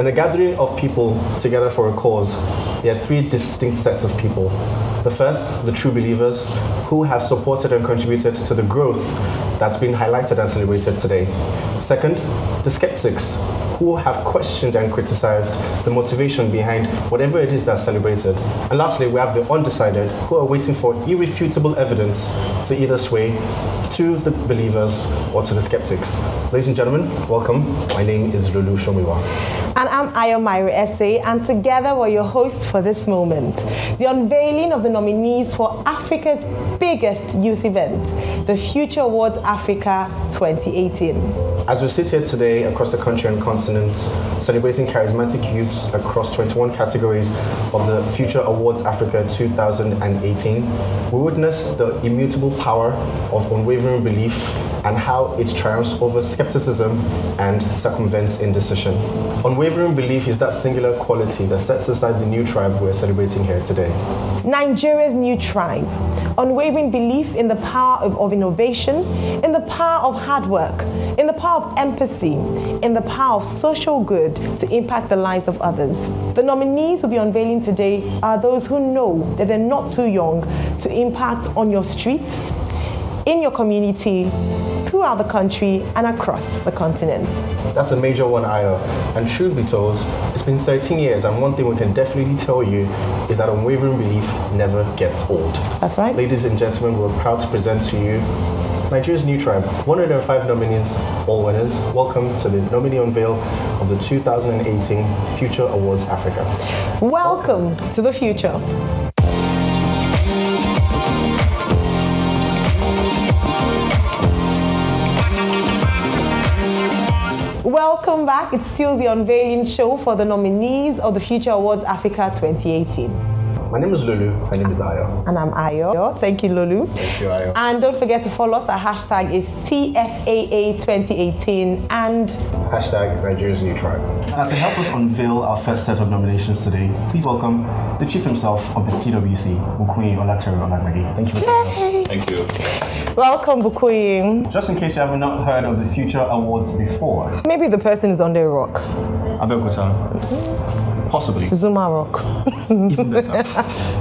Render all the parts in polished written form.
and a gathering of people together for a cause. There are three distinct sets of people. The first, the true believers, who have supported and contributed to the growth that's been highlighted and celebrated today. Second, the skeptics, who have questioned and criticized the motivation behind whatever it is that's celebrated. And lastly, we have the undecided, who are waiting for irrefutable evidence to either sway to the believers or to the skeptics. Ladies and gentlemen, welcome. My name is Lulu Shomiwa. And I'm Ayo Myri Essay, and together we're your hosts for this moment, the unveiling of the nominees for Africa's biggest youth event, the Future Awards Africa 2018. As we sit here today across the country and continent, celebrating charismatic youths across 21 categories of the Future Awards Africa 2018, we witness the immutable power of unwavering belief and how it triumphs over skepticism and circumvents indecision. Unwavering belief is that singular quality that sets aside the new tribe we're celebrating here today. Nigeria's new tribe. Unwavering belief in the power of innovation, in the power of hard work, in the power of empathy, in the power of social good to impact the lives of others. The nominees we'll be unveiling today are those who know that they're not too young to impact on your street, in your community, throughout the country, and across the continent. That's a major one, Ayo. And truth be told, it's been 13 years, and one thing we can definitely tell you is that unwavering belief never gets old. That's right. Ladies and gentlemen, we're proud to present to you Nigeria's new tribe, 105 nominees, all winners. Welcome to the nominee unveil of the 2018 Future Awards Africa. Welcome to the future. Welcome back. It's still the unveiling show for the nominees of the Future Awards Africa 2018. My name is Lulu. My name is Ayo. And I'm Ayo. Thank you, Lulu. Thank you, Ayo. And don't forget to follow us. Our hashtag is TFAA2018 and hashtag Nigeria's New Tribe. Now, to help us unveil our first set of nominations today, please welcome the chief himself of the CWC, Bukoyi Olatere Oladmagi. Thank you for joining us. Thank you. Welcome, Bukoyi. Just in case you have not heard of the Future Awards before. Maybe the person is under a rock. Abeokuta. Possibly. Zuma Rock. Even better.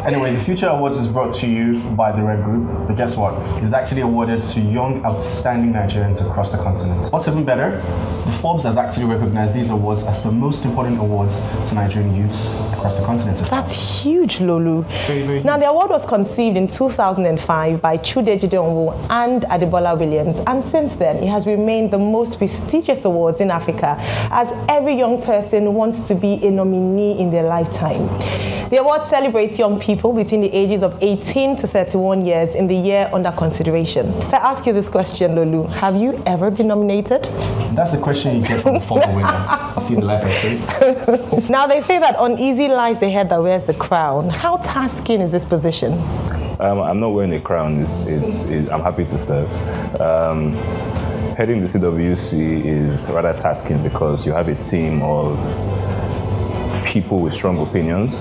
Anyway, the Future Awards is brought to you by the Red Group, but guess what? It's actually awarded to young, outstanding Nigerians across the continent. What's even better? The Forbes has actually recognized these awards as the most important awards to Nigerian youths across the continent. That's huge, Lulu. Very, very Now, huge. the award was conceived in 2005 by Chudeji Donwo and Adebola Williams, and since then, it has remained the most prestigious awards in Africa, as every young person wants to be a nominee in their lifetime. The award celebrates young people between the ages of 18 to 31 years in the year under consideration. So I ask you this question, Lulu. Have you ever been nominated? That's the question you get from the former winner. You see the life I face. Now, they say that uneasy lies the head that wears the crown. How tasking is this position? I'm not wearing a crown. I'm happy to serve. Heading the CWC is rather tasking because you have a team of people with strong opinions,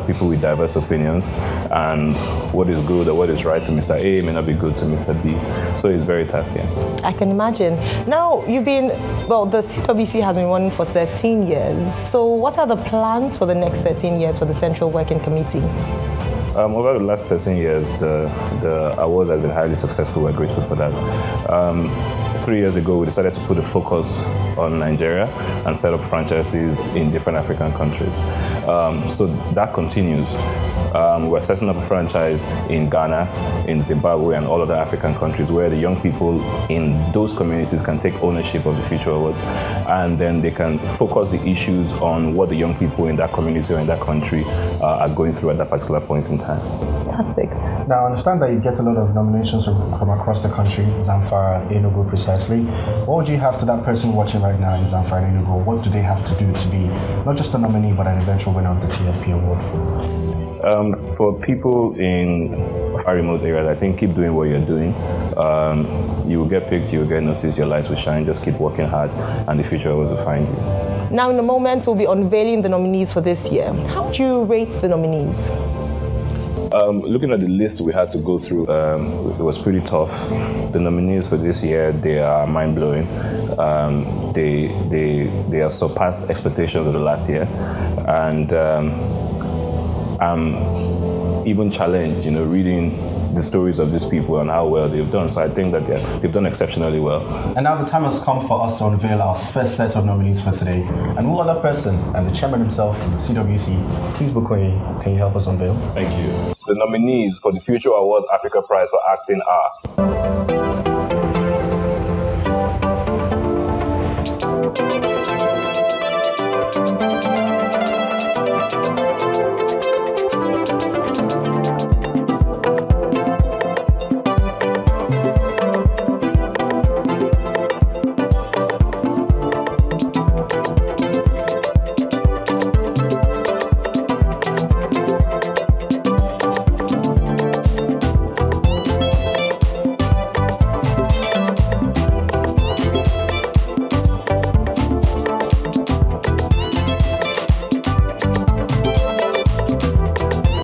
people with diverse opinions, and what is good or what is right to Mr. A may not be good to Mr. B. So it's very tasking. I can imagine. Now, the CWC has been running for 13 years. So what are the plans for the next 13 years for the Central Working Committee? Over the last 13 years, the awards have been highly successful. We're grateful for that. 3 years ago, we decided to put a focus on Nigeria and set up franchises in different African countries. So that continues. We're setting up a franchise in Ghana, in Zimbabwe, and all other African countries where the young people in those communities can take ownership of the Future Awards, and then they can focus the issues on what the young people in that community or in that country are going through at that particular point in time. Fantastic. Now, I understand that you get a lot of nominations from across the country, Zamfara, Enugu precisely. What would you have to that person watching right now in Zamfara and Enugu? What do they have to do to be not just a nominee, but an eventual winner of the TFP award? For people in far remote areas, I think keep doing what you're doing. You will get picked, you will get noticed, your light will shine. Just keep working hard, and the Future Awards will find you. Now, in a moment, we'll be unveiling the nominees for this year. How would you rate the nominees? Looking at the list we had to go through, it was pretty tough. The nominees for this year, they are mind-blowing. They have surpassed expectations of the last year, and I'm even challenged, reading the stories of these people and how well they've done. So I think that they've done exceptionally well. And now the time has come for us to unveil our first set of nominees for today. And who other person and the chairman himself of the CWC, please, Bukoye, can you help us unveil? Thank you. The nominees for the Future Award Africa Prize for Acting are...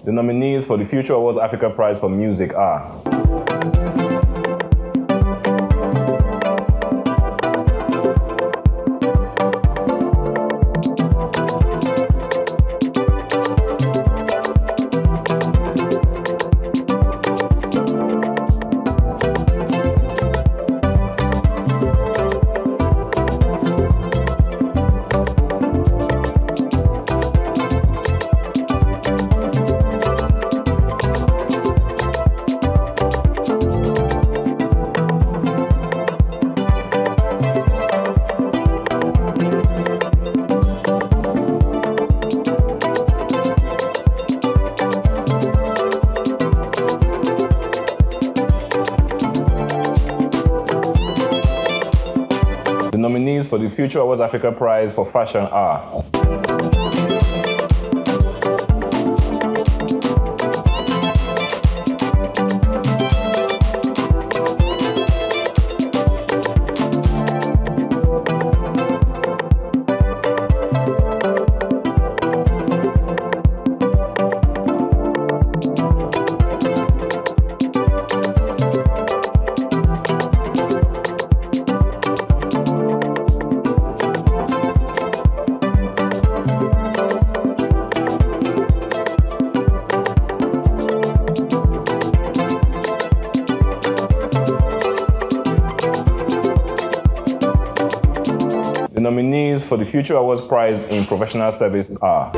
The nominees for the Future Awards Africa Prize for Music are... The nominees for the Future Awards Africa Prize for Fashion are... The nominees for the Future Awards Prize in Professional Service are...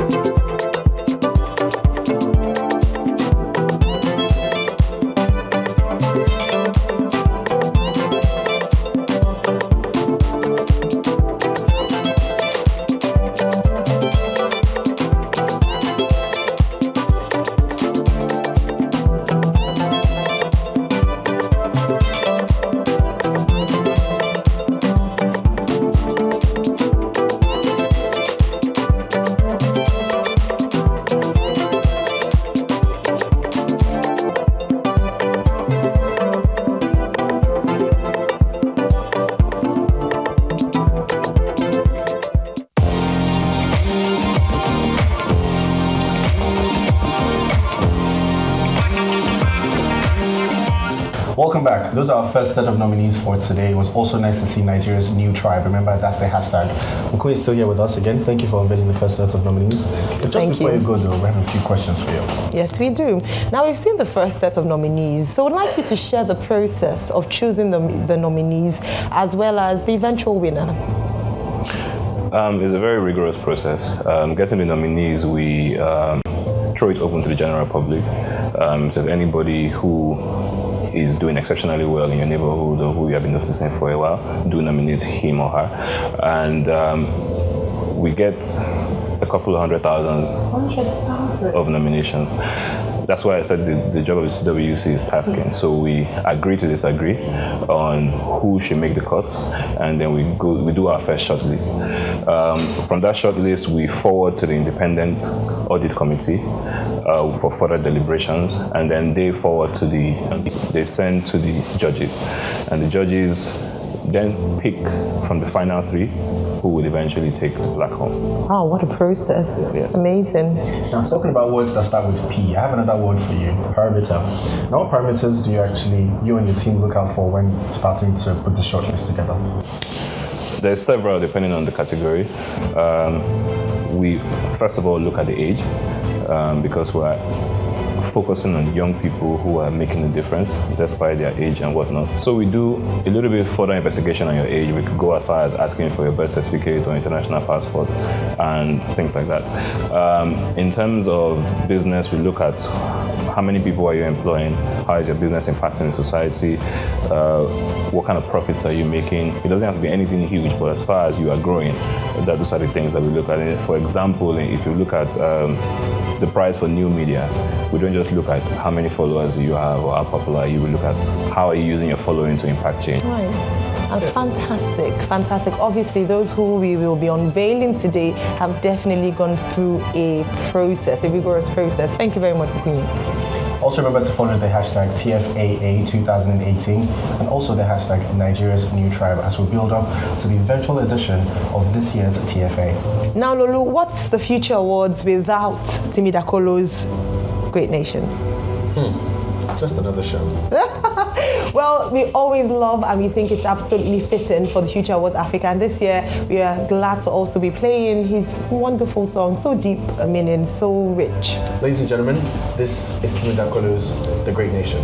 Welcome back. Those are our first set of nominees for today. It was also nice to see Nigeria's new tribe. Remember, that's the hashtag. Bukoye is still here with us again. Thank you for unveiling the first set of nominees. But just before you go, though, we have a few questions for you. Yes, we do. Now, we've seen the first set of nominees, so I'd like you to share the process of choosing the nominees as well as the eventual winner. It's a very rigorous process. Getting the nominees, we throw it open to the general public. If there's anybody who is doing exceptionally well in your neighborhood or who you have been noticing for a while, do nominate him or her. And we get a couple of 100,000 of nominations. That's why I said the job of the CWC is tasking. So we agree to disagree on who should make the cut, and then we do our first shortlist. From that shortlist, we forward to the independent audit committee for further deliberations, and then they send to the judges, and the judges then pick from the final 3 who will eventually take the plaque home. Oh, what a process. Yes. Amazing. Now, talking about words that start with P, I have another word for you, parameter. Now, what parameters do you and your team look out for when starting to put the shortlist together? There's several depending on the category. We first of all look at the age because we're focusing on young people who are making a difference despite their age and whatnot. So we do a little bit further investigation on your age. We could go as far as asking for your birth certificate or international passport and things like that. In terms of business, we look at how many people are you employing, how is your business impacting society, what kind of profits are you making. It doesn't have to be anything huge, but as far as you are growing, those are the things that we look at. For example, if you look at the price for new media, we don't just look at how many followers do you have or how popular are you. We look at how are you using your following to impact change. Right. Fantastic, fantastic. Obviously, those who we will be unveiling today have definitely gone through a process, a rigorous process. Thank you very much, Queen. Also remember to follow the hashtag TFAA2018 and also the hashtag Nigeria's New Tribe as we build up to the eventual edition of this year's TFA. Now, Lulu, what's the future awards without Timi Dakolo's Great Nation? Just another show. Well, we always love and we think it's absolutely fitting for the Future Awards Africa. And this year, we are glad to also be playing his wonderful song, so deep a meaning, so rich. Ladies and gentlemen, this is Timi Dakolo's The Great Nation.